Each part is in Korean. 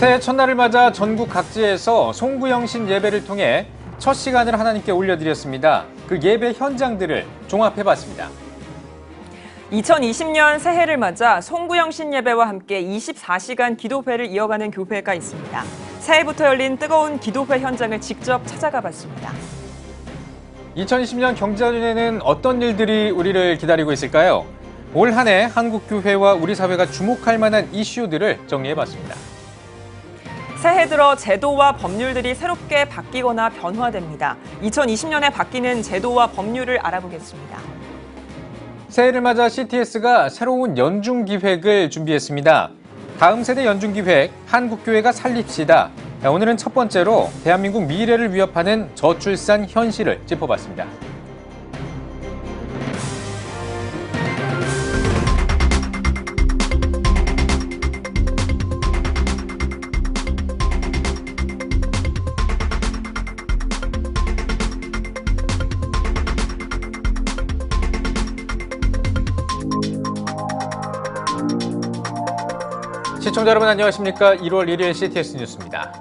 새해 첫날을 맞아 전국 각지에서 송구영신 예배를 통해 첫 시간을 하나님께 올려드렸습니다. 그 예배 현장들을 종합해봤습니다. 2020년 새해를 맞아 송구영신 예배와 함께 24시간 기도회를 이어가는 교회가 있습니다. 새해부터 열린 뜨거운 기도회 현장을 직접 찾아가 봤습니다. 2020년 경자년에는 어떤 일들이 우리를 기다리고 있을까요? 올 한 해 한국교회와 우리 사회가 주목할 만한 이슈들을 정리해봤습니다. 새해 들어 제도와 법률들이 새롭게 바뀌거나 변화됩니다. 2020년에 바뀌는 제도와 법률을 알아보겠습니다. 새해를 맞아 CTS가 새로운 연중기획을 준비했습니다. 다음 세대 연중기획 한국교회가 살립시다. 오늘은 첫 번째로 대한민국 미래를 위협하는 저출산 현실을 짚어봤습니다. 시청자 여러분 안녕하십니까? 1월 1일 CTS 뉴스입니다.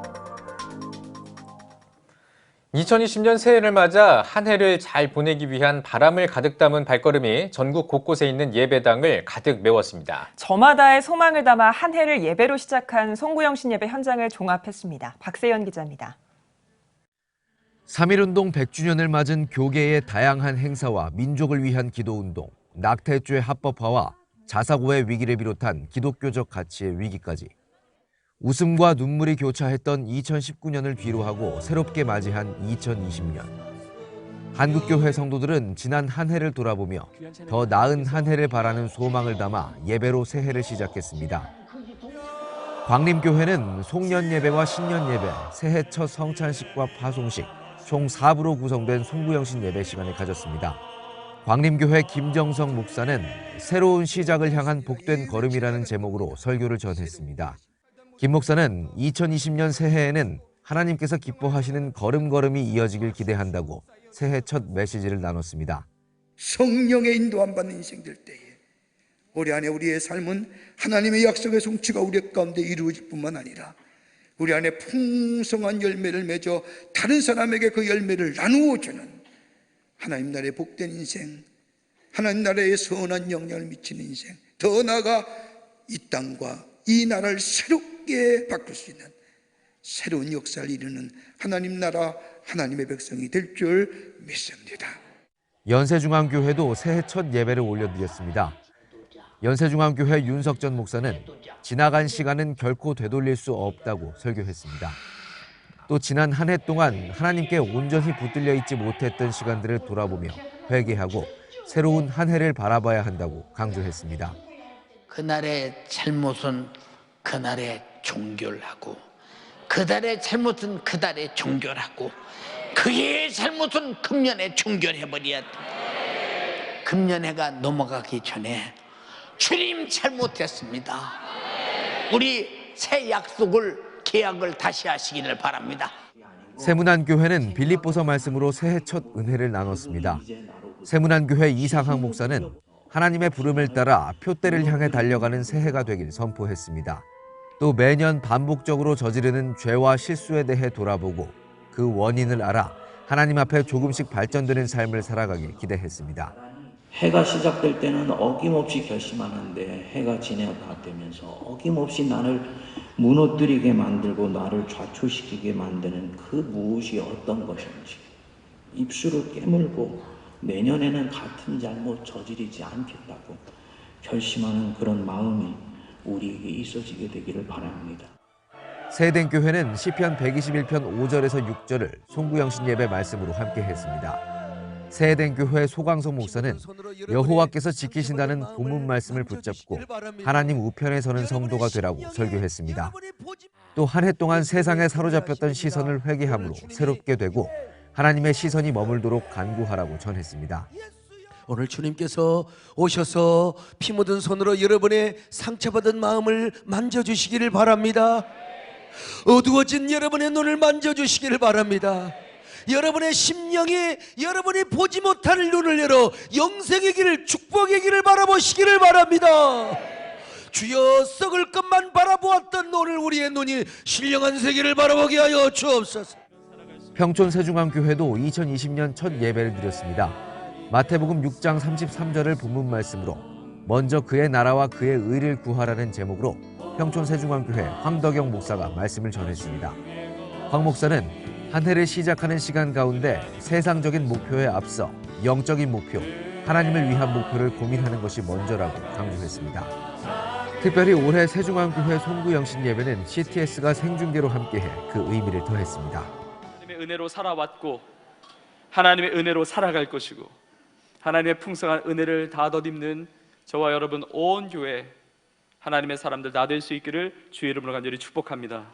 2020년 새해를 맞아 한 해를 잘 보내기 위한 바람을 가득 담은 발걸음이 전국 곳곳에 있는 예배당을 가득 메웠습니다. 저마다의 소망을 담아 한 해를 예배로 시작한 송구영신 예배 현장을 종합했습니다. 박세연 기자입니다. 3.1운동 100주년을 맞은 교계의 다양한 행사와 민족을 위한 기도운동, 낙태죄 합법화와 자사고의 위기를 비롯한 기독교적 가치의 위기까지 웃음과 눈물이 교차했던 2019년을 뒤로하고 새롭게 맞이한 2020년. 한국교회 성도들은 지난 한 해를 돌아보며 더 나은 한 해를 바라는 소망을 담아 예배로 새해를 시작했습니다. 광림교회는 송년 예배와 신년 예배, 새해 첫 성찬식과 파송식, 총 4부로 구성된 송구영신 예배 시간을 가졌습니다. 광림교회 김정성 목사는 새로운 시작을 향한 복된 걸음이라는 제목으로 설교를 전했습니다. 김 목사는 2020년 새해에는 하나님께서 기뻐하시는 걸음걸음이 이어지길 기대한다고 새해 첫 메시지를 나눴습니다. 성령의 인도함 받는 인생들 때에 올해 안에 우리의 삶은 하나님의 약속의 성취가 우리 가운데 이루어질 뿐만 아니라 우리 안에 풍성한 열매를 맺어 다른 사람에게 그 열매를 나누어 주는 하나님 나라의 복된 인생, 하나님 나라의 선한 영향을 미치는 인생, 더 나아가 이 땅과 이 나라를 새롭게 바꿀 수 있는 새로운 역사를 이루는 하나님 나라, 하나님의 백성이 될 줄 믿습니다. 연세중앙교회도 새해 첫 예배를 올려드렸습니다. 연세중앙교회 윤석전 목사는 지나간 시간은 결코 되돌릴 수 없다고 설교했습니다. 또 지난 한 해 동안 하나님께 온전히 붙들려 있지 못했던 시간들을 돌아보며 회개하고 새로운 한 해를 바라봐야 한다고 강조했습니다. 그날의 잘못은 그날에 종결하고 그달의 잘못은 그달에 종결하고 그의 잘못은 금년에 종결해버려야 돼. 금년해가 넘어가기 전에 주님 잘못했습니다. 우리 새 약속을 계약을 다시 하시기를 바랍니다. 세문안교회는 빌립보서 말씀으로 새해 첫 은혜를 나눴습니다. 세문안교회 이상학 목사는 하나님의 부름을 따라 표대를 향해 달려가는 새해가 되길 선포했습니다. 또 매년 반복적으로 저지르는 죄와 실수에 대해 돌아보고 그 원인을 알아 하나님 앞에 조금씩 발전되는 삶을 살아가길 기대했습니다. 해가 시작될 때는 어김없이 결심하는데 해가 지나가면서 어김없이 나를 무너뜨리게 만들고 나를 좌초시키게 만드는 그 무엇이 어떤 것인지 입술을 깨물고 내년에는 같은 잘못 저지르지 않겠다고 결심하는 그런 마음이 우리에게 있어지게 되기를 바랍니다. 세den교회는 시편 121편 5절에서 6절을 송구영신 예배 말씀으로 함께 했습니다. 세den교회 소광석 목사는 여호와께서 지키신다는 본문 말씀을 붙잡고 하나님 우편에 서는 성도가 되라고 설교했습니다. 또 한 해 동안 세상에 사로잡혔던 시선을 회개함으로 새롭게 되고 하나님의 시선이 머물도록 간구하라고 전했습니다. 오늘 주님께서 오셔서 피 묻은 손으로 여러분의 상처받은 마음을 만져주시기를 바랍니다. 어두워진 여러분의 눈을 만져주시기를 바랍니다. 여러분의 심령이 여러분이 보지 못할 눈을 열어 영생의 길을 축복의 길을 바라보시기를 바랍니다. 주여 썩을 것만 바라보았던 오늘 우리의 눈이 신령한 세계를 바라보게 하여 주옵소서. 평촌 세중앙교회도 2020년 첫 예배를 드렸습니다. 마태복음 6장 33절을 본문 말씀으로 먼저 그의 나라와 그의 의를 구하라는 제목으로 평촌 세중앙교회 황덕영 목사가 말씀을 전했습니다. 황 목사는 한 해를 시작하는 시간 가운데 세상적인 목표에 앞서 영적인 목표, 하나님을 위한 목표를 고민하는 것이 먼저라고 강조했습니다. 특별히 올해 세중앙교회 송구영신 예배는 CTS가 생중계로 함께해 그 의미를 더했습니다. 하나님의 은혜로 살아왔고 하나님의 은혜로 살아갈 것이고 하나님의 풍성한 은혜를 다 덧입는 저와 여러분 온 교회 하나님의 사람들 다 될 수 있기를 주의 이름으로 간절히 축복합니다.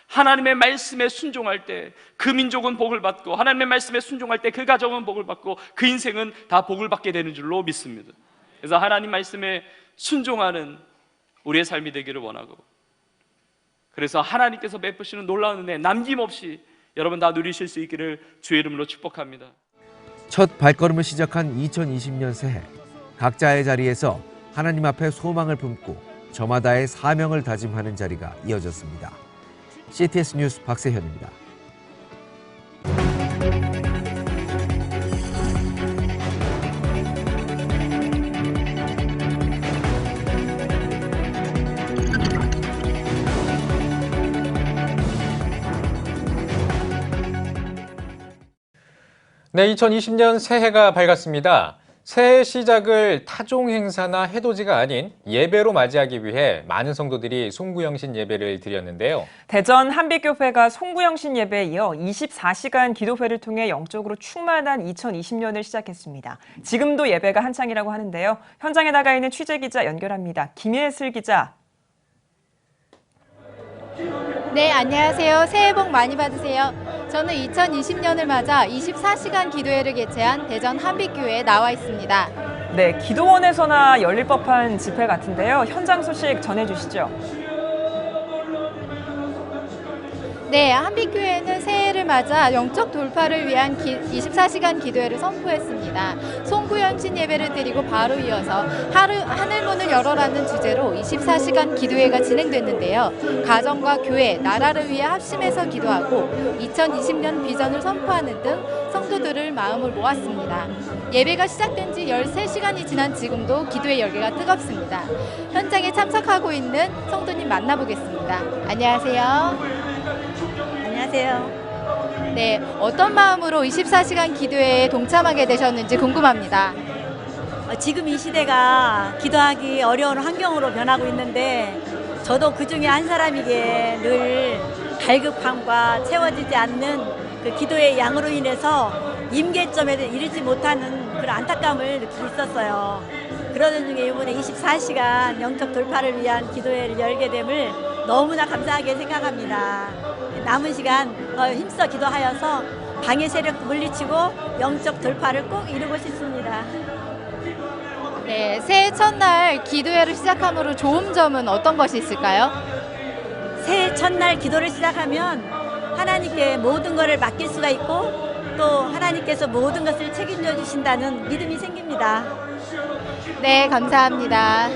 하나님의 말씀에 순종할 때 그 민족은 복을 받고 하나님의 말씀에 순종할 때 그 가정은 복을 받고 그 인생은 다 복을 받게 되는 줄로 믿습니다. 그래서 하나님 말씀에 순종하는 우리의 삶이 되기를 원하고 그래서 하나님께서 베푸시는 놀라운 은혜 남김없이 여러분 다 누리실 수 있기를 주의 이름으로 축복합니다. 첫 발걸음을 시작한 2020년 새해, 각자의 자리에서 하나님 앞에 소망을 품고 저마다의 사명을 다짐하는 자리가 이어졌습니다. CTS 뉴스 박세현입니다. 네, 2020년 새해가 밝았습니다. 새해 시작을 타종 행사나 해돋이가 아닌 예배로 맞이하기 위해 많은 성도들이 송구영신 예배를 드렸는데요. 대전 한빛교회가 송구영신 예배에 이어 24시간 기도회를 통해 영적으로 충만한 2020년을 시작했습니다. 지금도 예배가 한창이라고 하는데요. 현장에 나가 있는 취재기자 연결합니다. 김예슬 기자. 네, 안녕하세요. 새해 복 많이 받으세요. 저는 2020년을 맞아 24시간 기도회를 개최한 대전 한빛교회에 나와 있습니다. 네, 기도원에서나 열릴 법한 집회 같은데요. 현장 소식 전해주시죠. 네, 한빛교회는 새해를 맞아 영적 돌파를 위한 24시간 기도회를 선포했습니다. 송구영신 예배를 드리고 바로 이어서 하늘문을 열어라는 주제로 24시간 기도회가 진행됐는데요. 가정과 교회, 나라를 위해 합심해서 기도하고 2020년 비전을 선포하는 등 성도들을 마음을 모았습니다. 예배가 시작된 지 13시간이 지난 지금도 기도의 열기가 뜨겁습니다. 현장에 참석하고 있는 성도님 만나보겠습니다. 안녕하세요. 안녕하세요. 네, 어떤 마음으로 24시간 기도회에 동참하게 되셨는지 궁금합니다. 지금 이 시대가 기도하기 어려운 환경으로 변하고 있는데 저도 그 중에 한 사람이기에 늘 갈급함과 채워지지 않는 그 기도의 양으로 인해서 임계점에 이르지 못하는 그런 안타까움을 느끼고 있었어요. 그러는 중에 이번에 24시간 영적 돌파를 위한 기도회를 열게 됨을 너무나 감사하게 생각합니다. 남은 시간 힘써 기도하여서 방해 세력도 물리치고 영적 돌파를 꼭 이루고 싶습니다. 네, 새해 첫날 기도회를 시작함으로 좋은 점은 어떤 것이 있을까요? 새해 첫날 기도를 시작하면 하나님께 모든 것을 맡길 수가 있고 또 하나님께서 모든 것을 책임져 주신다는 믿음이 생깁니다. 네, 감사합니다.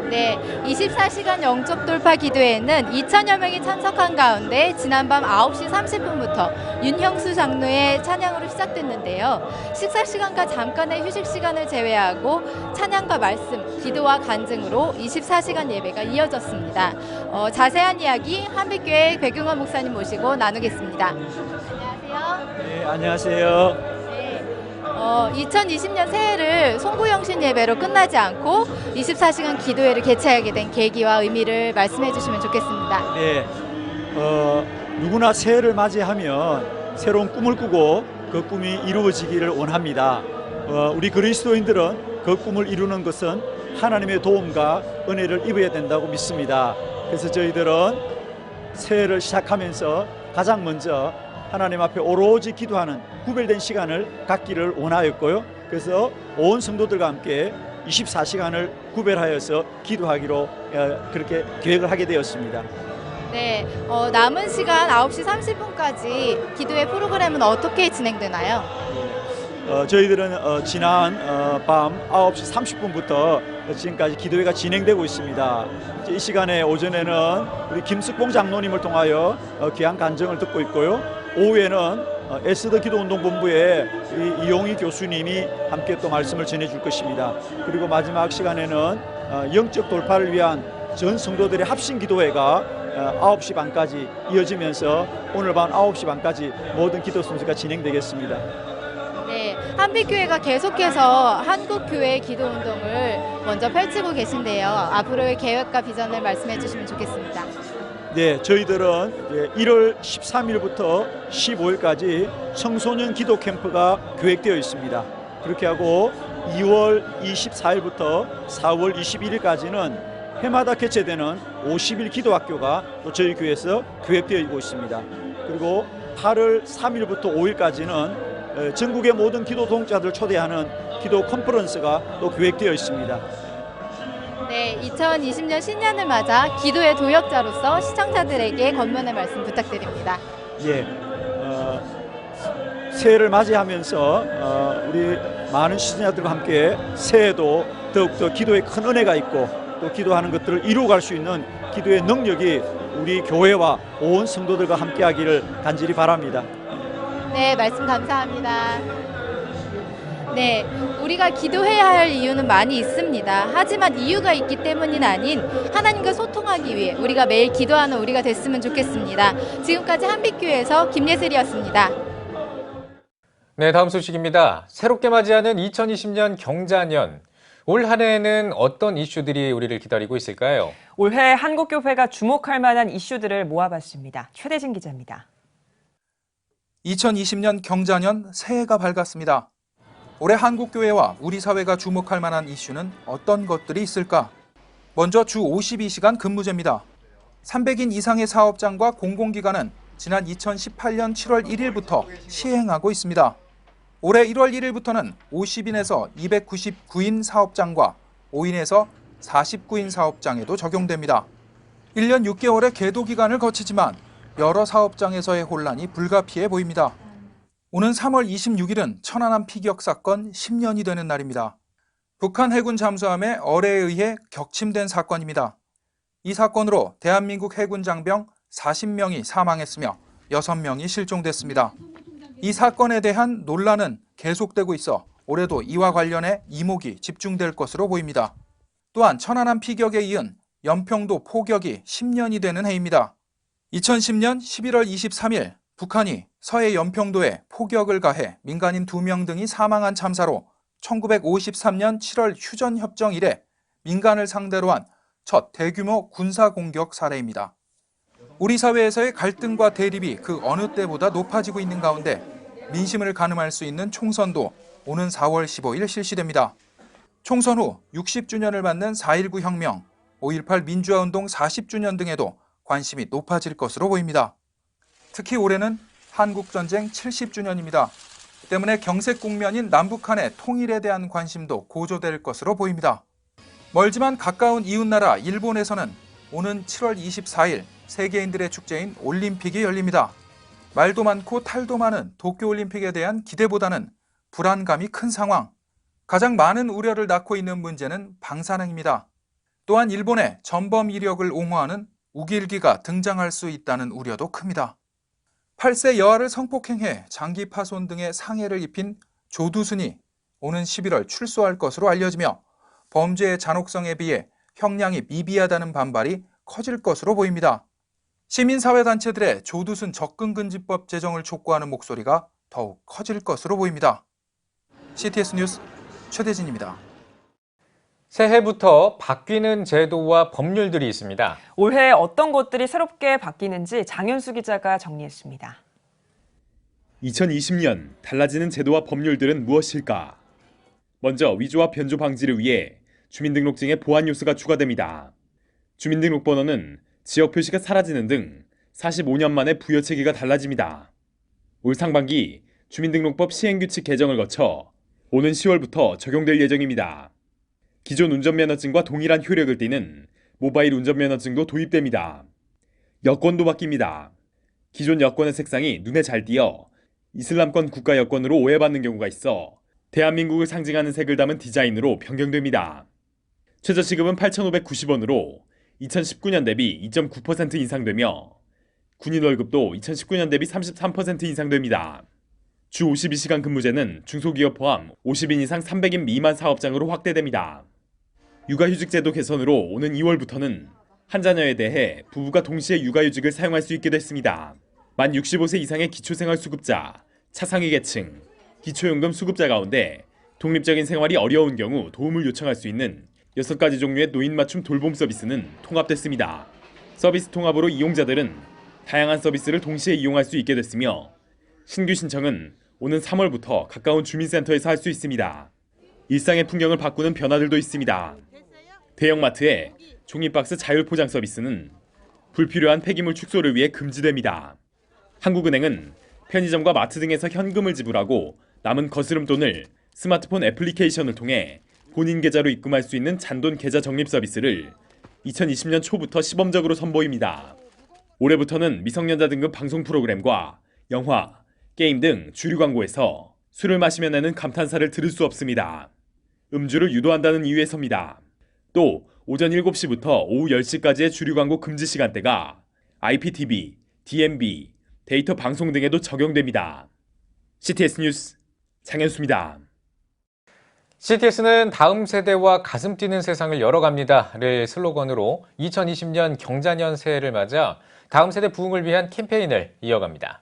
네, 24시간 영적 돌파 기도회에는 2,000여 명이 참석한 가운데 지난밤 9시 30분부터 윤형수 장로의 찬양으로 시작됐는데요. 식사 시간과 잠깐의 휴식 시간을 제외하고 찬양과 말씀, 기도와 간증으로 24시간 예배가 이어졌습니다. 자세한 이야기 한빛교회 백용원 목사님 모시고 나누겠습니다. 안녕하세요. 네, 안녕하세요. 2020년 새해를 송구영신 예배로 끝나지 않고 24시간 기도회를 개최하게 된 계기와 의미를 말씀해 주시면 좋겠습니다. 네, 누구나 새해를 맞이하면 새로운 꿈을 꾸고 그 꿈이 이루어지기를 원합니다. 우리 그리스도인들은 그 꿈을 이루는 것은 하나님의 도움과 은혜를 입어야 된다고 믿습니다. 그래서 저희들은 새해를 시작하면서 가장 먼저 하나님 앞에 오로지 기도하는 구별된 시간을 갖기를 원하였고요. 그래서 온 성도들과 함께 24시간을 구별하여서 기도하기로 그렇게 계획을 하게 되었습니다. 네, 남은 시간 9시 30분까지 기도회 프로그램은 어떻게 진행되나요? 저희들은 지난 밤 9시 30분부터 지금까지 기도회가 진행되고 있습니다. 이 시간에 오전에는 우리 김숙봉 장로님을 통하여 귀한 간증을 듣고 있고요. 오후에는 에스더 기도운동본부의 이용희 교수님이 함께 또 말씀을 전해줄 것입니다. 그리고 마지막 시간에는 영적 돌파를 위한 전 성도들의 합심 기도회가 9시 반까지 이어지면서 오늘 밤 9시 반까지 모든 기도 순서가 진행되겠습니다. 네, 한빛교회가 계속해서 한국교회 기도운동을 먼저 펼치고 계신데요. 앞으로의 계획과 비전을 말씀해 주시면 좋겠습니다. 네, 저희들은 1월 13일부터 15일까지 청소년 기도 캠프가 계획되어 있습니다. 그렇게 하고 2월 24일부터 4월 21일까지는 해마다 개최되는 50일 기도학교가 또 저희 교회에서 계획되어 있습니다. 그리고 8월 3일부터 5일까지는 전국의 모든 기도 동역자들 초대하는 기도 컨퍼런스가 또 계획되어 있습니다. 네, 2020년 신년을 맞아 기도의 도역자로서 시청자들에게 권면의 말씀 부탁드립니다. 예, 새해를 맞이하면서 우리 많은 시청자들과 함께 새해도 더욱더 기도에 큰 은혜가 있고 또 기도하는 것들을 이루어갈 수 있는 기도의 능력이 우리 교회와 온 성도들과 함께하기를 간절히 바랍니다. 네, 말씀 감사합니다. 네, 우리가 기도해야 할 이유는 많이 있습니다. 하지만 이유가 있기 때문이 아닌 하나님과 소통하기 위해 우리가 매일 기도하는 우리가 됐으면 좋겠습니다. 지금까지 한빛교회에서 김예슬이었습니다. 네, 다음 소식입니다. 새롭게 맞이하는 2020년 경자년. 올 한 해에는 어떤 이슈들이 우리를 기다리고 있을까요? 올해 한국교회가 주목할 만한 이슈들을 모아봤습니다. 최대진 기자입니다. 2020년 경자년 새해가 밝았습니다. 올해 한국교회와 우리 사회가 주목할 만한 이슈는 어떤 것들이 있을까? 먼저 주 52시간 근무제입니다. 300인 이상의 사업장과 공공기관은 지난 2018년 7월 1일부터 시행하고 있습니다. 올해 1월 1일부터는 50인에서 299인 사업장과 5인에서 49인 사업장에도 적용됩니다. 1년 6개월의 계도 기간을 거치지만 여러 사업장에서의 혼란이 불가피해 보입니다. 오는 3월 26일은 천안함 피격 사건 10년이 되는 날입니다. 북한 해군 잠수함의 어뢰에 의해 격침된 사건입니다. 이 사건으로 대한민국 해군 장병 40명이 사망했으며 6명이 실종됐습니다. 이 사건에 대한 논란은 계속되고 있어 올해도 이와 관련해 이목이 집중될 것으로 보입니다. 또한 천안함 피격에 이은 연평도 포격이 10년이 되는 해입니다. 2010년 11월 23일 북한이 서해 연평도에 포격을 가해 민간인 2명 등이 사망한 참사로 1953년 7월 휴전협정 이래 민간을 상대로 한 첫 대규모 군사공격 사례입니다. 우리 사회에서의 갈등과 대립이 그 어느 때보다 높아지고 있는 가운데 민심을 가늠할 수 있는 총선도 오는 4월 15일 실시됩니다. 총선 후 60주년을 맞는 4.19 혁명, 5.18 민주화운동 40주년 등에도 관심이 높아질 것으로 보입니다. 특히 올해는 한국전쟁 70주년입니다. 때문에 경색 국면인 남북한의 통일에 대한 관심도 고조될 것으로 보입니다. 멀지만 가까운 이웃나라 일본에서는 오는 7월 24일 세계인들의 축제인 올림픽이 열립니다. 말도 많고 탈도 많은 도쿄올림픽에 대한 기대보다는 불안감이 큰 상황. 가장 많은 우려를 낳고 있는 문제는 방사능입니다. 또한 일본의 전범 이력을 옹호하는 우길기가 등장할 수 있다는 우려도 큽니다. 8세 여아를 성폭행해 장기 파손 등의 상해를 입힌 조두순이 오는 11월 출소할 것으로 알려지며 범죄의 잔혹성에 비해 형량이 미비하다는 반발이 커질 것으로 보입니다. 시민사회단체들의 조두순 접근금지법 제정을 촉구하는 목소리가 더욱 커질 것으로 보입니다. CTS 뉴스 최대진입니다. 새해부터 바뀌는 제도와 법률들이 있습니다. 올해 어떤 것들이 새롭게 바뀌는지 장윤수 기자가 정리했습니다. 2020년 달라지는 제도와 법률들은 무엇일까? 먼저 위조와 변조 방지를 위해 주민등록증에 보안 요소가 추가됩니다. 주민등록번호는 지역 표시가 사라지는 등 45년 만에 부여 체계가 달라집니다. 올 상반기 주민등록법 시행규칙 개정을 거쳐 오는 10월부터 적용될 예정입니다. 기존 운전면허증과 동일한 효력을 띠는 모바일 운전면허증도 도입됩니다. 여권도 바뀝니다. 기존 여권의 색상이 눈에 잘 띄어 이슬람권 국가 여권으로 오해받는 경우가 있어 대한민국을 상징하는 색을 담은 디자인으로 변경됩니다. 최저시급은 8,590원으로 2019년 대비 2.9% 인상되며 군인 월급도 2019년 대비 33% 인상됩니다. 주 52시간 근무제는 중소기업 포함 50인 이상 300인 미만 사업장으로 확대됩니다. 육아휴직제도 개선으로 오는 2월부터는 한 자녀에 대해 부부가 동시에 육아휴직을 사용할 수 있게 됐습니다. 만 65세 이상의 기초생활수급자, 차상위 계층, 기초연금 수급자 가운데 독립적인 생활이 어려운 경우 도움을 요청할 수 있는 6가지 종류의 노인 맞춤 돌봄 서비스는 통합됐습니다. 서비스 통합으로 이용자들은 다양한 서비스를 동시에 이용할 수 있게 됐으며 신규 신청은 오는 3월부터 가까운 주민센터에서 할 수 있습니다. 일상의 풍경을 바꾸는 변화들도 있습니다. 대형마트의 종이박스 자율포장 서비스는 불필요한 폐기물 축소를 위해 금지됩니다. 한국은행은 편의점과 마트 등에서 현금을 지불하고 남은 거스름돈을 스마트폰 애플리케이션을 통해 본인 계좌로 입금할 수 있는 잔돈 계좌 적립 서비스를 2020년 초부터 시범적으로 선보입니다. 올해부터는 미성년자 등급 방송 프로그램과 영화, 게임 등 주류 광고에서 술을 마시며 내는 감탄사를 들을 수 없습니다. 음주를 유도한다는 이유에서입니다. 또 오전 7시부터 오후 10시까지의 주류 광고 금지 시간대가 IPTV, DMB, 데이터 방송 등에도 적용됩니다. CTS 뉴스 장현수입니다. CTS는 다음 세대와 가슴 뛰는 세상을 열어갑니다를 슬로건으로 2020년 경자년 새해를 맞아 다음 세대 부흥을 위한 캠페인을 이어갑니다.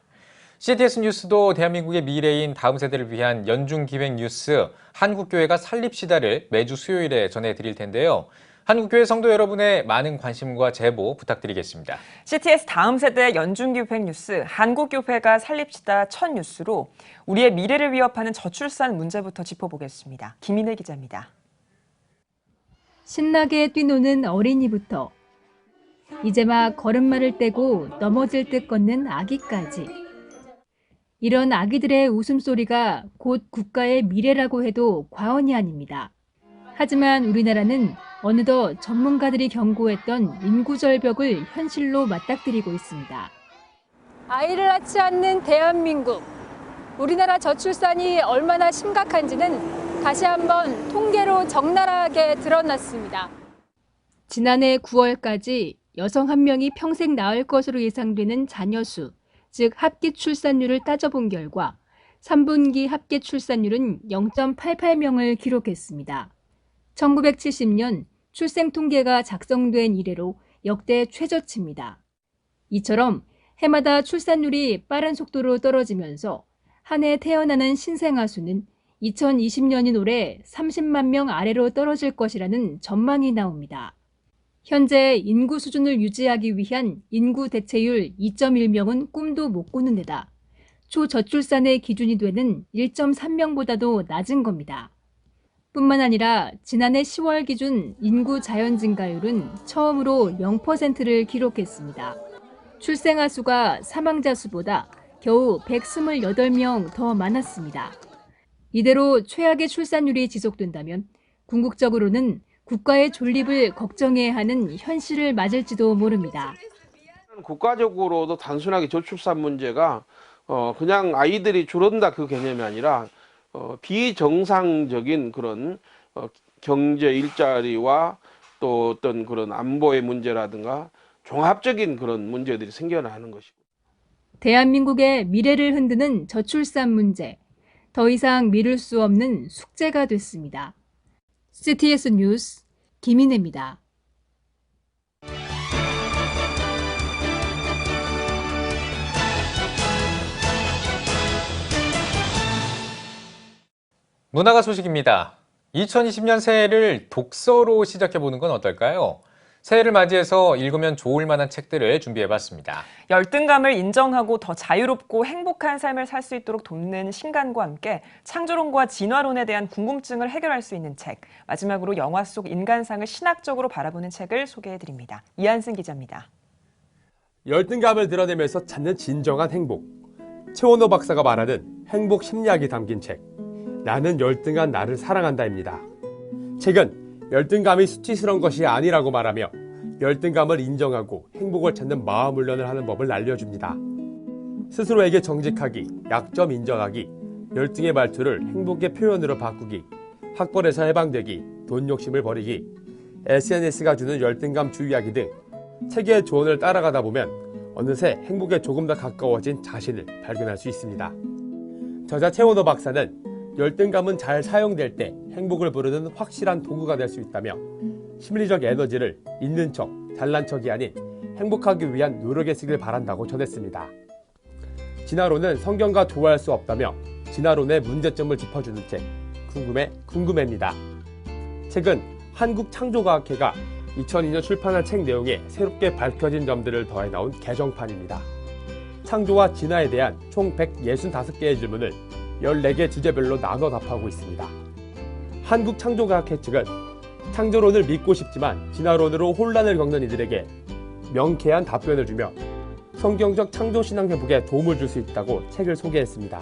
CTS 뉴스도 대한민국의 미래인 다음 세대를 위한 연중기획 뉴스 한국교회가 살립시다를 매주 수요일에 전해드릴 텐데요. 한국교회 성도 여러분의 많은 관심과 제보 부탁드리겠습니다. CTS 다음 세대 연중기획 뉴스 한국교회가 살립시다 첫 뉴스로 우리의 미래를 위협하는 저출산 문제부터 짚어보겠습니다. 김인혜 기자입니다. 신나게 뛰노는 어린이부터 이제 막 걸음마를 떼고 넘어질 듯 걷는 아기까지. 이런 아기들의 웃음소리가 곧 국가의 미래라고 해도 과언이 아닙니다. 하지만 우리나라는 어느덧 전문가들이 경고했던 인구절벽을 현실로 맞닥뜨리고 있습니다. 아이를 낳지 않는 대한민국. 우리나라 저출산이 얼마나 심각한지는 다시 한번 통계로 적나라하게 드러났습니다. 지난해 9월까지 여성 한 명이 평생 낳을 것으로 예상되는 자녀 수, 즉 합계 출산율을 따져본 결과 3분기 합계 출산율은 0.88명을 기록했습니다. 1970년 출생 통계가 작성된 이래로 역대 최저치입니다. 이처럼 해마다 출산율이 빠른 속도로 떨어지면서 한 해 태어나는 신생아 수는 2020년인 올해 30만 명 아래로 떨어질 것이라는 전망이 나옵니다. 현재 인구 수준을 유지하기 위한 인구 대체율 2.1명은 꿈도 못 꾸는 데다 초저출산의 기준이 되는 1.3명보다도 낮은 겁니다. 뿐만 아니라 지난해 10월 기준 인구 자연 증가율은 처음으로 0%를 기록했습니다. 출생아 수가 사망자 수보다 겨우 128명 더 많았습니다. 이대로 최악의 출산율이 지속된다면 궁극적으로는 국가의 존립을 걱정해야 하는 현실을 맞을지도 모릅니다. 국가적으로도 단순하게 저출산 문제가 그냥 아이들이 줄어든다 그 개념이 아니라 비정상적인 그런 경제 일자리와 또 어떤 그런 안보의 문제라든가 종합적인 그런 문제들이 생겨나는 것이고. 대한민국의 미래를 흔드는 저출산 문제, 더 이상 미룰 수 없는 숙제가 됐습니다. CTS 뉴스 김인혜입니다. 문화가 소식입니다. 2020년 새해를 독서로 시작해보는 건 어떨까요? 새해를 맞이해서 읽으면 좋을 만한 책들을 준비해봤습니다. 열등감을 인정하고 더 자유롭고 행복한 삶을 살 수 있도록 돕는 신간과 함께 창조론과 진화론에 대한 궁금증을 해결할 수 있는 책, 마지막으로 영화 속 인간상을 신학적으로 바라보는 책을 소개해드립니다. 이한승 기자입니다. 열등감을 드러내면서 찾는 진정한 행복. 최원호 박사가 말하는 행복 심리학이 담긴 책, 나는 열등한 나를 사랑한다입니다. 책은 열등감이 수치스러운 것이 아니라고 말하며 열등감을 인정하고 행복을 찾는 마음 훈련을 하는 법을 알려줍니다. 스스로에게 정직하기, 약점 인정하기, 열등의 말투를 행복의 표현으로 바꾸기, 학벌에서 해방되기, 돈 욕심을 버리기, SNS가 주는 열등감 주의하기 등 책의 조언을 따라가다 보면 어느새 행복에 조금 더 가까워진 자신을 발견할 수 있습니다. 저자 최원호 박사는 열등감은 잘 사용될 때 행복을 부르는 확실한 도구가 될 수 있다며 심리적 에너지를 있는 척, 잘난 척이 아닌 행복하기 위한 노력에 쓰길 바란다고 전했습니다. 진화론은 성경과 조화할 수 없다며 진화론의 문제점을 짚어주는 책 궁금해입니다. 책은 한국창조과학회가 2002년 출판한 책 내용에 새롭게 밝혀진 점들을 더해 나온 개정판입니다. 창조와 진화에 대한 총 165개의 질문을 14개 주제별로 나눠 답하고 있습니다. 한국창조과학회 측은 창조론을 믿고 싶지만 진화론으로 혼란을 겪는 이들에게 명쾌한 답변을 주며 성경적 창조신앙 회복에 도움을 줄 수 있다고 책을 소개했습니다.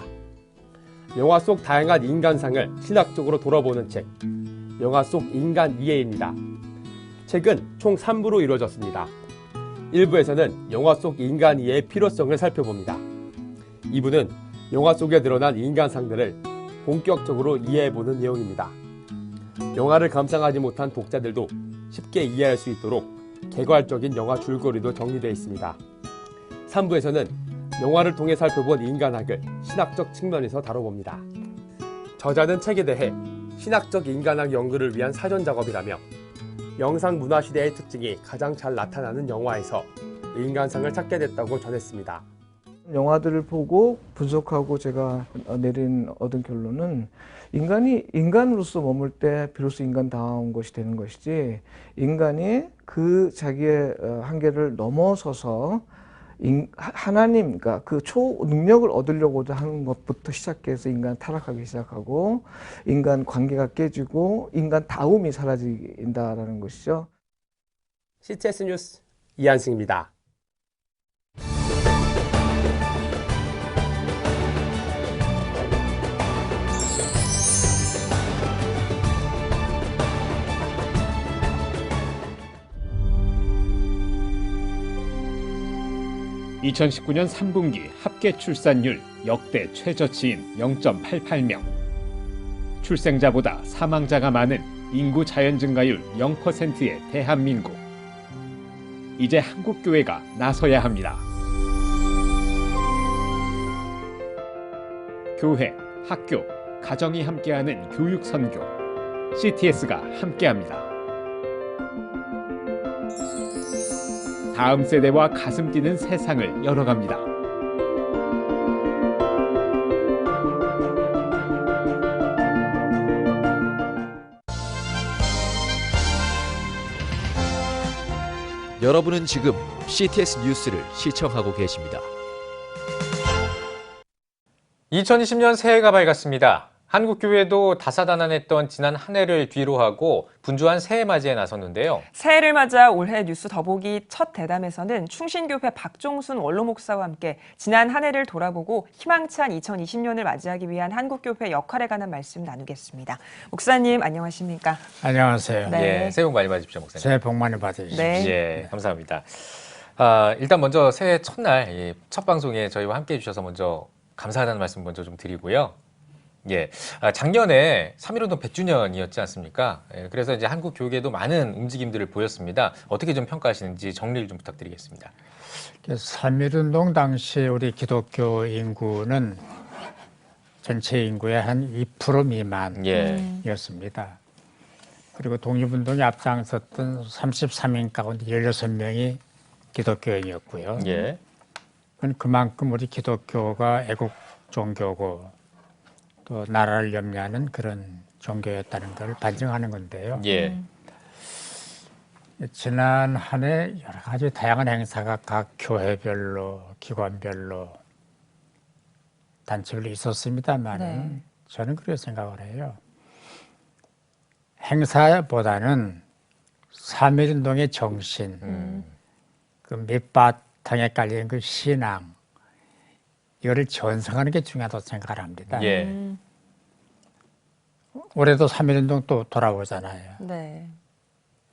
영화 속 다양한 인간상을 신학적으로 돌아보는 책, 영화 속 인간 이해입니다. 책은 총 3부로 이루어졌습니다. 1부에서는 영화 속 인간 이해의 필요성을 살펴봅니다. 2부는 영화 속에 드러난 인간상들을 본격적으로 이해해보는 내용입니다. 영화를 감상하지 못한 독자들도 쉽게 이해할 수 있도록 개괄적인 영화 줄거리도 정리되어 있습니다. 3부에서는 영화를 통해 살펴본 인간학을 신학적 측면에서 다뤄봅니다. 저자는 책에 대해 신학적 인간학 연구를 위한 사전 작업이라며 영상문화시대의 특징이 가장 잘 나타나는 영화에서 인간상을 찾게 됐다고 전했습니다. 영화들을 보고 분석하고 제가 얻은 결론은 인간이 인간으로서 머물 때 비로소 인간다운 것이 되는 것이지, 인간이 그 자기의 한계를 넘어서서 하나님, 그러니까 그 초능력을 얻으려고 하는 것부터 시작해서 인간 타락하기 시작하고 인간 관계가 깨지고 인간다움이 사라진다라는 것이죠. CTS 뉴스 이한승입니다. (2019년 3분기) 합계 출산율 역대 최저치인 0.88명. 출생자보다 사망자가 많은 인구 자연 증가율 0%의 대한민국. 이제 한국교회가 나서야 합니다. 교회, 학교, 가정이 함께하는 교육 선교. CTS가 함께합니다. 다음 세대와 가슴 뛰는 세상을 열어갑니다. 여러분은 지금 CTS 뉴스를 시청하고 계십니다. 2020년 새해가 밝았습니다. 한국교회도 다사다난했던 지난 한 해를 뒤로하고 분주한 새해 맞이에 나섰는데요. 새해를 맞아 올해 뉴스 더보기 첫 대담에서는 충신교회 박종순 원로 목사와 함께 지난 한 해를 돌아보고 희망찬 2020년을 맞이하기 위한 한국교회 역할에 관한 말씀 나누겠습니다. 목사님 안녕하십니까? 안녕하세요. 네. 예, 새해 복 많이 받으십시오, 목사님. 새해 복 많이 받으십시오. 네. 예, 감사합니다. 일단 먼저 새해 첫날 첫 방송에 저희와 함께해 주셔서 먼저 감사하다는 말씀 먼저 좀 드리고요. 예, 작년에 3.1운동 100주년이었지 않습니까? 예, 그래서 이제 한국 교계도 많은 움직임들을 보였습니다. 어떻게 좀 평가하시는지 정리를 좀 부탁드리겠습니다. 3.1운동 당시 우리 기독교 인구는 전체 인구의 한 2% 미만이었습니다. 그리고 독립운동에 앞장섰던 33인 가운데 16명이 기독교인이었고요. 예. 그만큼 우리 기독교가 애국 종교고 또 나라를 염려하는 그런 종교였다는 걸 반증하는 건데요. 예. 지난 한 해 여러 가지 다양한 행사가 각 교회별로, 기관별로, 단체별로 있었습니다만 저는 그렇게 생각을 해요. 행사보다는 3.1운동의 정신, 그 밑바탕에 깔리는 그 신앙, 이거를 전승하는 게 중요하다고 생각을 합니다. 예. 올해도 3.1운동 또 돌아오잖아요. 네.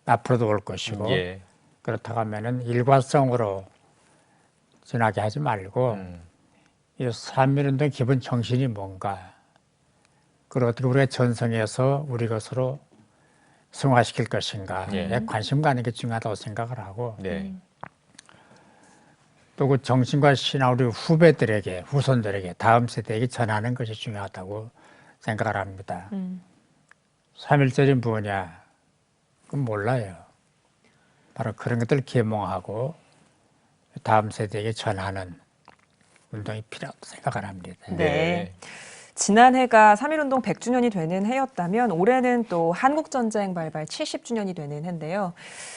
앞으로도 올 것이고 예. 그렇다고 하면은 일관성으로 지나게 하지 말고 이 3.1운동 기본 정신이 뭔가, 그걸 어떻게 우리가 전성해서 우리 것으로 승화시킬 것인가에 관심 갖는 게 중요하다고 생각을 하고 또 그 정신과 신앙 우리 후배들에게 후손들에게 다음 세대에게 전하는 것이 중요하다고 생각을 합니다. 3.1절이 뭐냐? 그건 몰라요. 바로 그런 것들을 계몽하고 다음 세대에게 전하는 운동이 필요하다고 생각을 합니다. 네. 지난해가 3.1운동 100주년이 되는 해였다면 올해는 또 한국전쟁 발발 70주년이 되는 해인데요.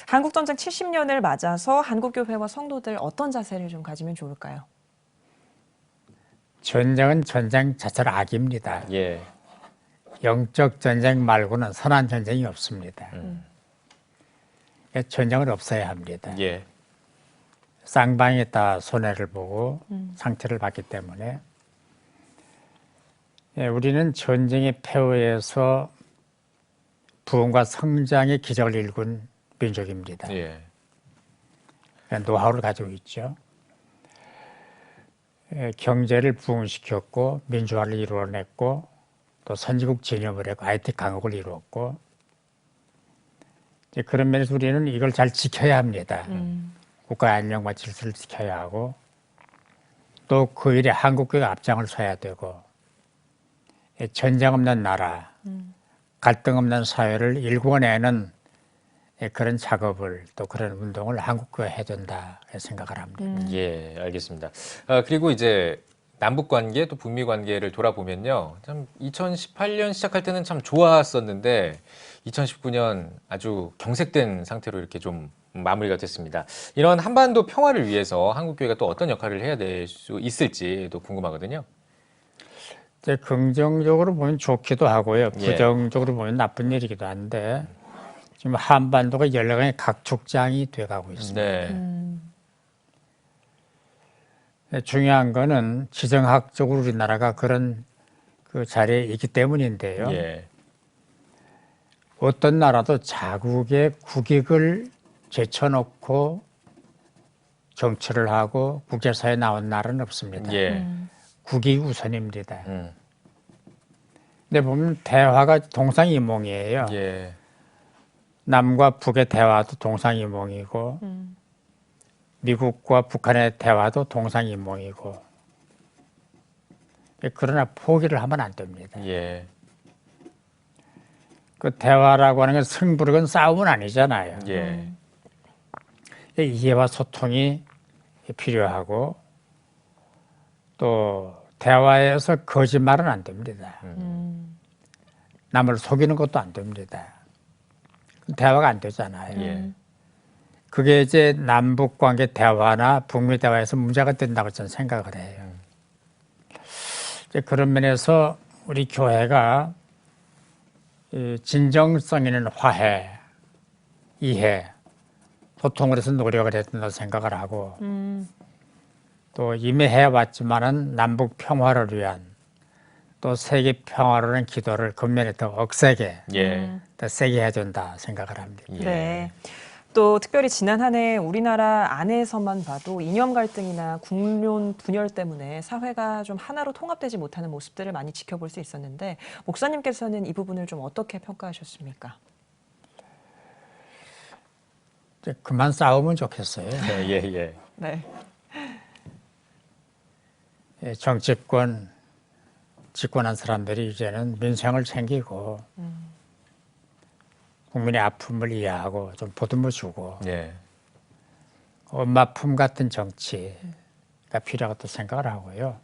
한국전쟁 70년을 맞아서 한국교회와 성도들 어떤 자세를 좀 가지면 좋을까요? 전쟁은 전쟁 자체로 악입니다. 영적 전쟁 말고는 선한 전쟁이 없습니다. 전쟁은 없어야 합니다. 쌍방이 다 손해를 보고 상처를 받기 때문에 우리는 전쟁의 폐허에서 부흥과 성장의 기적을 일군 민족입니다. 노하우를 가지고 있죠. 경제를 부흥시켰고 민주화를 이루어냈고 또 선진국 진입을 했고 IT 강국을 이루었고 그런 면에서 우리는 이걸 잘 지켜야 합니다. 국가의 안녕과 질서를 지켜야 하고 또 그 일에 한국교회가 앞장을 서야 되고 전쟁 없는 나라, 갈등 없는 사회를 일궈내는 그런 작업을 또 그런 운동을 한국교회가 해야 된다 생각을 합니다. 예, 알겠습니다. 그리고 이제 남북 관계 또 북미 관계를 돌아보면요. 참 2018년 시작할 때는 참 좋았었는데 2019년 아주 경색된 상태로 이렇게 좀 마무리가 됐습니다. 이런 한반도 평화를 위해서 한국교회가 또 어떤 역할을 해야 될 수 있을지 또 궁금하거든요. 긍정적으로 보면 좋기도 하고요. 부정적으로 보면 나쁜 일이기도 한데 지금 한반도가 여러 가지 각축장이 돼가고 있습니다. 중요한 거는 지정학적으로 우리나라가 그런 그 자리에 있기 때문인데요. 어떤 나라도 자국의 국익을 제쳐놓고 정치를 하고 국제사회에 나온 나라는 없습니다. 국익이 우선입니다. 근데 보면 대화가 동상이몽이에요. 남과 북의 대화도 동상이몽이고 미국과 북한의 대화도 동상이몽이고 그러나 포기를 하면 안 됩니다. 그 대화라고 하는 건 승부력은 싸움은 아니잖아요. 이해와 소통이 필요하고 또 대화에서 거짓말은 안 됩니다. 남을 속이는 것도 안 됩니다. 대화가 안 되잖아요. 그게 이제 남북관계 대화나 북미 대화에서 문제가 된다고 저는 생각을 해요. 이제 그런 면에서 우리 교회가 진정성 있는 화해, 이해, 소통을 해서 노력을 해야 된다고 생각을 하고 또 이미 해왔지만은 남북 평화를 위한 또 세계 평화를 위한 기도를 금년에 더 억세게 더 세게 해야 된다 생각을 합니다. 네. 또 특별히 지난 한 해 우리나라 안에서만 봐도 이념 갈등이나 국론 분열 때문에 사회가 좀 하나로 통합되지 못하는 모습들을 많이 지켜볼 수 있었는데 목사님께서는 이 부분을 좀 어떻게 평가하셨습니까? 그만 싸우면 좋겠어요. 네. 정치권 집권한 사람들이 이제는 민생을 챙기고 국민의 아픔을 이해하고 좀 보듬어 주고 엄마 품 같은 정치가 필요하다고 생각을 하고요.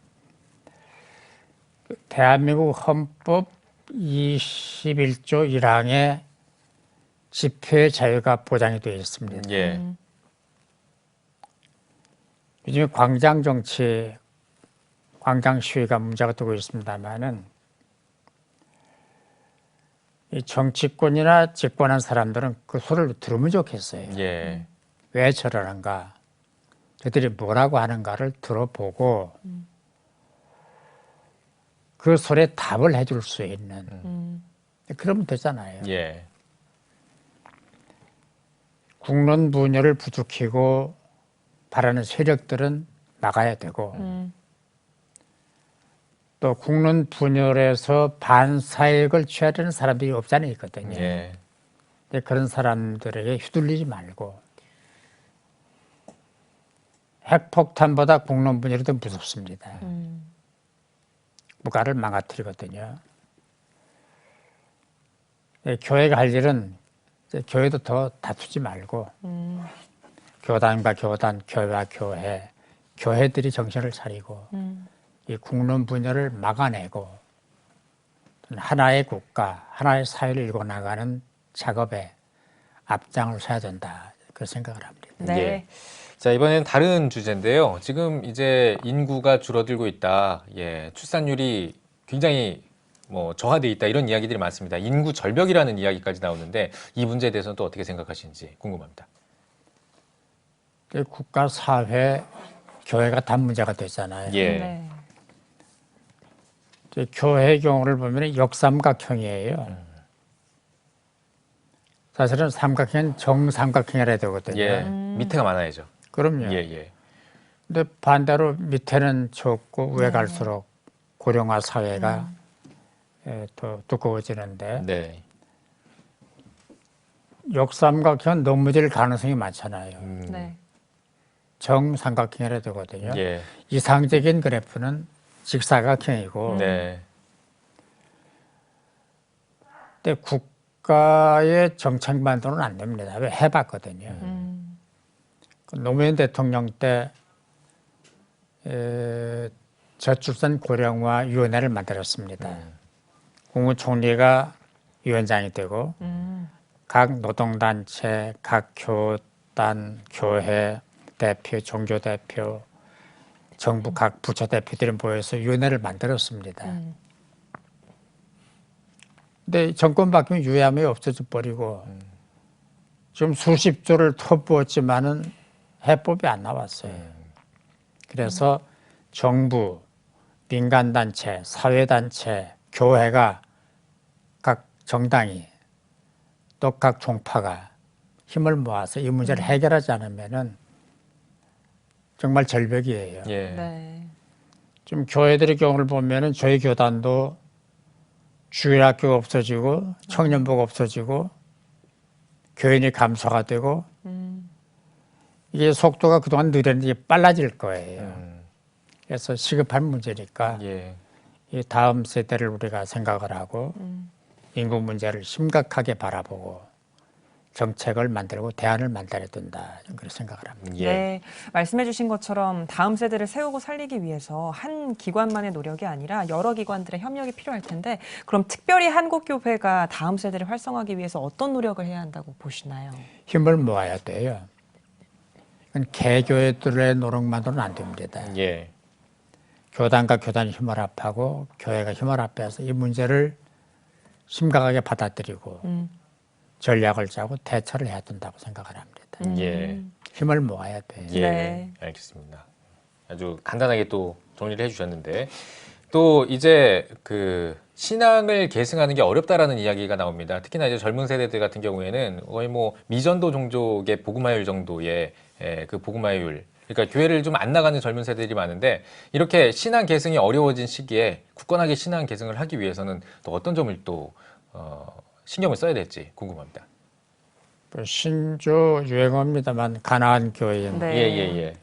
대한민국 헌법 21조 1항에 집회 자유가 보장이 되어 있습니다. 요즘에 광장 정치, 광장 시위가 문제가 되고 있습니다만은 이 정치권이나 집권한 사람들은 그 소리를 들으면 좋겠어요. 왜 저러는가, 저들이 뭐라고 하는가를 들어보고 그 소리에 답을 해줄 수 있는 그러면 되잖아요. 국론 분열을 부추기고 바라는 세력들은 막아야 되고 또 국론 분열에서 반사익을 취해야 되는 사람들이 없잖아요, 있거든요. 예. 근데 그런 사람들에게 휘둘리지 말고 핵폭탄보다 국론 분열이 더 무섭습니다. 국가를 망가뜨리거든요. 교회가 할 일은 교회도 더 다투지 말고 교단과 교단, 교회와 교회, 교회들이 정신을 차리고 이 국론 분열을 막아내고 하나의 국가, 하나의 사회를 이루어나가는 작업에 앞장을 서야 된다. 그 생각을 합니다. 네. 예. 자, 이번엔 다른 주제인데요. 지금 이제 인구가 줄어들고 있다. 예, 출산율이 굉장히 저하돼 있다. 이런 이야기들이 많습니다. 인구 절벽이라는 이야기까지 나오는데 이 문제에 대해서는 또 어떻게 생각하시는지 궁금합니다. 국가, 사회, 교회가 다 문제가 됐잖아요. 예. 네. 교회의 경우를 보면 역삼각형이에요. 사실은 삼각형은 정삼각형이라 해야 되거든요. 예. 밑에가 많아야죠. 그럼요. 예, 예. 근데 반대로 밑에는 좁고 위에 갈수록 고령화 사회가 더 두꺼워지는데 네. 역삼각형은 넘어질 가능성이 많잖아요. 네. 정삼각형이라 되거든요. 예. 이상적인 그래프는 직사각형이고 네. 근데 국가의 정책만으로는 안 됩니다. 왜 해봤거든요. 노무현 대통령 때 저출산 고령화 위원회를 만들었습니다. 국무총리가 위원장이 되고 각 노동단체, 각 교단, 교회 대표, 종교 대표, 정부 각 부처 대표들이 모여서 위원회를 만들었습니다. 근데 정권 바뀌면 유야함이 없어져 버리고 지금 수십 조를 터부었지만은 해법이 안 나왔어요. 그래서 정부, 민간단체, 사회단체, 교회가 각 정당이 또 각 종파가 힘을 모아서 이 문제를 해결하지 않으면은 정말 절벽이에요. 예. 네. 지금 교회들의 경우를 보면은 저희 교단도 주일학교가 없어지고 청년부가 없어지고 교인이 감소가 되고 이게 속도가 그동안 느렸는데 빨라질 거예요. 그래서 시급한 문제니까 예. 이 다음 세대를 우리가 생각을 하고 인구 문제를 심각하게 바라보고 정책을 만들고 대안을 만들어야 된다. 그런 생각을 합니다. 예. 네, 말씀해 주신 것처럼 다음 세대를 세우고 살리기 위해서 한 기관만의 노력이 아니라 여러 기관들의 협력이 필요할 텐데 그럼 특별히 한국교회가 다음 세대를 활성화하기 위해서 어떤 노력을 해야 한다고 보시나요? 힘을 모아야 돼요. 이건 개교회들의 노력만으로는 안 됩니다. 예. 교단과 교단이 힘을 합하고 교회가 힘을 합해서 이 문제를 심각하게 받아들이고 전략을 짜고 대처를 해야 된다고 생각을 합니다. 예. 힘을 모아야 돼요. 예. 네. 알겠습니다. 아주 간단하게 또 정리를 해주셨는데 또 이제 그 신앙을 계승하는 게 어렵다라는 이야기가 나옵니다. 특히나 이제 젊은 세대들 같은 경우에는 거의 미전도 종족의 복음화율 정도의 그 복음화율. 그러니까 교회를 좀 안 나가는 젊은 세대들이 많은데 이렇게 신앙 계승이 어려워진 시기에 굳건하게 신앙 계승을 하기 위해서는 또 어떤 점을 또 신경을 써야 될지 궁금합니다. 신조 유행어입니다만 가나안 교인 예.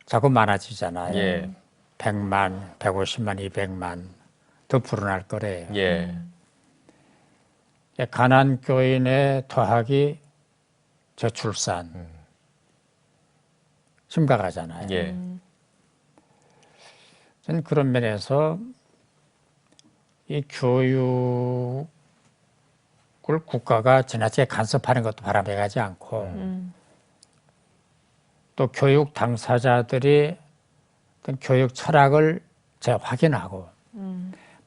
자꾸 많아지잖아요. 예. 100만, 150만, 200만 더 불어날 거래요. 예. 가나안 교인의 더하기 저출산 심각하잖아요. 예. 저는 그런 면에서 이 교육을 국가가 지나치게 간섭하는 것도 바람에 가지 않고 또 교육 당사자들이 어떤 교육 철학을 재확인하고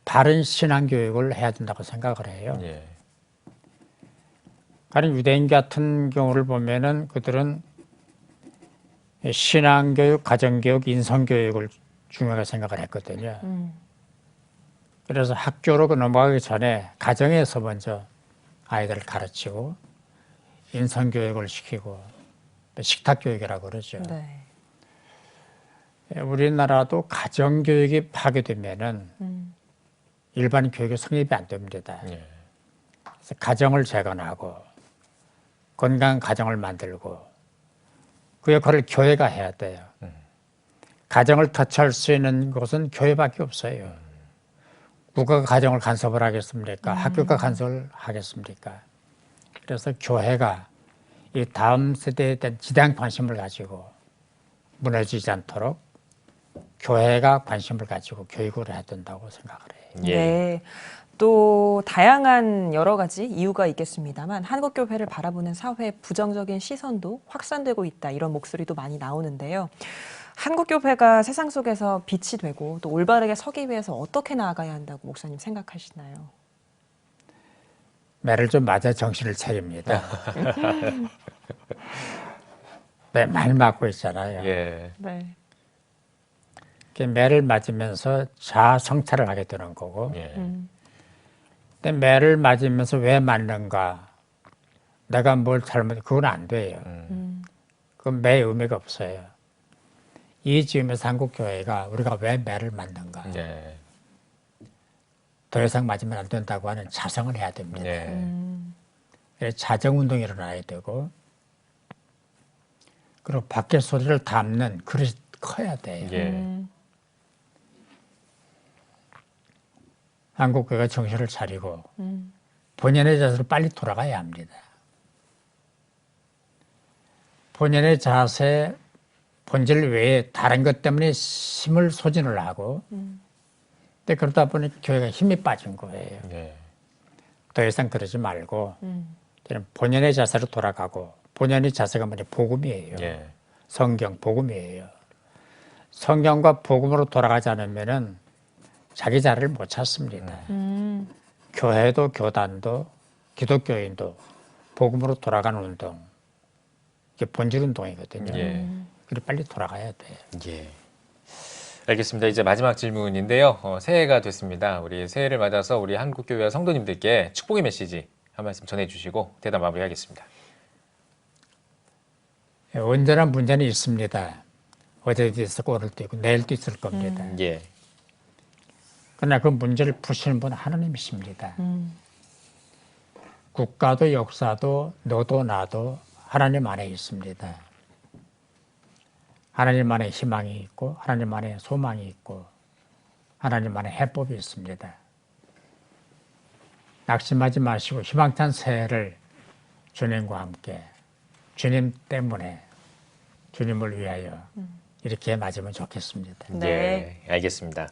바른 신앙 교육을 해야 된다고 생각을 해요. 예. 가령 유대인 같은 경우를 보면은 그들은 신앙교육, 가정교육, 인성교육을 중요하게 생각을 했거든요. 그래서 학교로 넘어가기 전에 가정에서 먼저 아이들을 가르치고 인성교육을 시키고 식탁교육이라고 그러죠. 네. 우리나라도 가정교육이 파괴되면은 일반 교육이 성립이 안 됩니다. 그래서 가정을 재건하고 건강한 가정을 만들고 그 역할을 교회가 해야 돼요. 가정을 터치할 수 있는 곳은 교회밖에 없어요. 국가가 가정을 간섭을 하겠습니까? 학교가 간섭을 하겠습니까? 그래서 교회가 이 다음 세대에 대한 지대한 관심을 가지고 무너지지 않도록 교회가 관심을 가지고 교육을 해야 된다고 생각을 해요. 네. 또 다양한 여러 가지 이유가 있겠습니다만 한국교회를 바라보는 사회의 부정적인 시선도 확산되고 있다. 이런 목소리도 많이 나오는데요. 한국교회가 세상 속에서 빛이 되고 또 올바르게 서기 위해서 어떻게 나아가야 한다고 목사님 생각하시나요? 매를 좀 맞아 정신을 차립니다. 네, 많이 맞고 있잖아요. 네. 매를 맞으면서 자아 성찰을 하게 되는 거고 근데 매를 맞으면서 왜 맞는가 내가 뭘 잘못 그건 안 돼요. 그건 매의 의미가 없어요. 이 지음에서 한국교회가 우리가 왜 매를 맞는가 더 이상 맞으면 안 된다고 하는 자성을 해야 됩니다. 그래서 자정운동이 일어나야 되고 그리고 밖에 소리를 담는 그릇이 커야 돼요. 한국교회가 정신을 차리고 본연의 자세로 빨리 돌아가야 합니다. 본연의 자세, 본질 외에 다른 것 때문에 힘을 소진을 하고 근데 그러다 보니 교회가 힘이 빠진 거예요. 더 이상 그러지 말고 본연의 자세로 돌아가고 본연의 자세가 뭐냐 복음이에요. 성경, 복음이에요. 성경과 복음으로 돌아가지 않으면은 자기 자리를 못 찾습니다. 교회도 교단도 기독교인도 복음으로 돌아가는 운동 이게 본질 운동이거든요. 그리고 빨리 돌아가야 돼요. 알겠습니다. 이제 마지막 질문인데요. 새해가 됐습니다. 우리 새해를 맞아서 우리 한국교회와 성도님들께 축복의 메시지 한 말씀 전해주시고 대담 마무리하겠습니다. 온전한 문제는 있습니다. 어제도 있었고 오늘도 있고 내일도 있을 겁니다. 그러나 그 문제를 푸시는 분은 하나님이십니다. 국가도 역사도 너도 나도 하나님 안에 있습니다. 하나님 안에 희망이 있고 하나님 안에 소망이 있고 하나님 안에 해법이 있습니다. 낙심하지 마시고 희망찬 새해를 주님과 함께 주님 때문에 주님을 위하여 이렇게 맞으면 좋겠습니다. 네, 알겠습니다.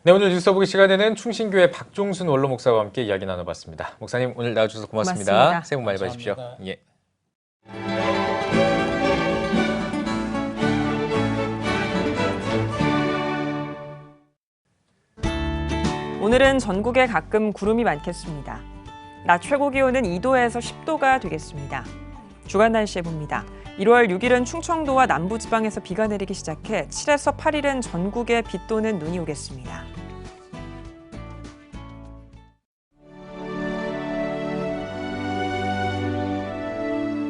네, 오늘 뉴스 보기 시간에는 충신교회 박종순 원로 목사와 함께 이야기 나눠봤습니다. 목사님 오늘 나와주셔서 고맙습니다. 새해 복 많이 받으십시오. 오늘은 전국에 가끔 구름이 많겠습니다. 낮 최고 기온은 2도에서 10도가 되겠습니다. 주간 날씨 봅니다. 1월 6일은 충청도와 남부지방에서 비가 내리기 시작해 7에서 8일은 전국에 비 또는 눈이 오겠습니다.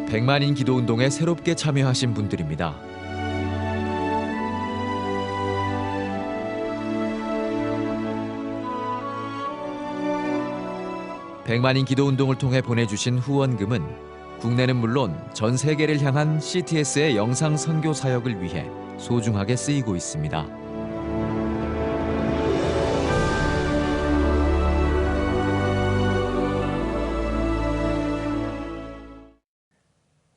백만인 기도운동에 새롭게 참여하신 분들입니다. 백만인 기도운동을 통해 보내주신 후원금은 국내는 물론 전 세계를 향한 CTS의 영상 선교 사역을 위해 소중하게 쓰이고 있습니다.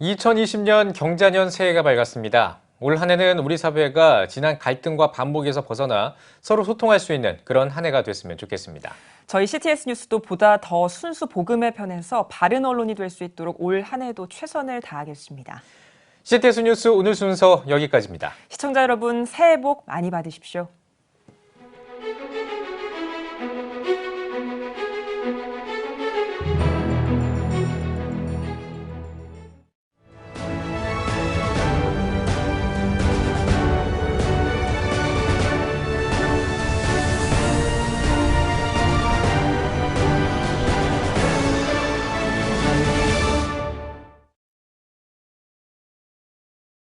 (2020년) 경자년 새해가 밝았습니다. 올 한 해는 우리 사회가 지난 갈등과 반복에서 벗어나 서로 소통할 수 있는 그런 한 해가 됐으면 좋겠습니다. 저희 CTS 뉴스도 보다 더 순수 복음의 편에서 바른 언론이 될 수 있도록 올 한 해도 최선을 다하겠습니다. CTS 뉴스 오늘 순서 여기까지입니다. 시청자 여러분 새해 복 많이 받으십시오.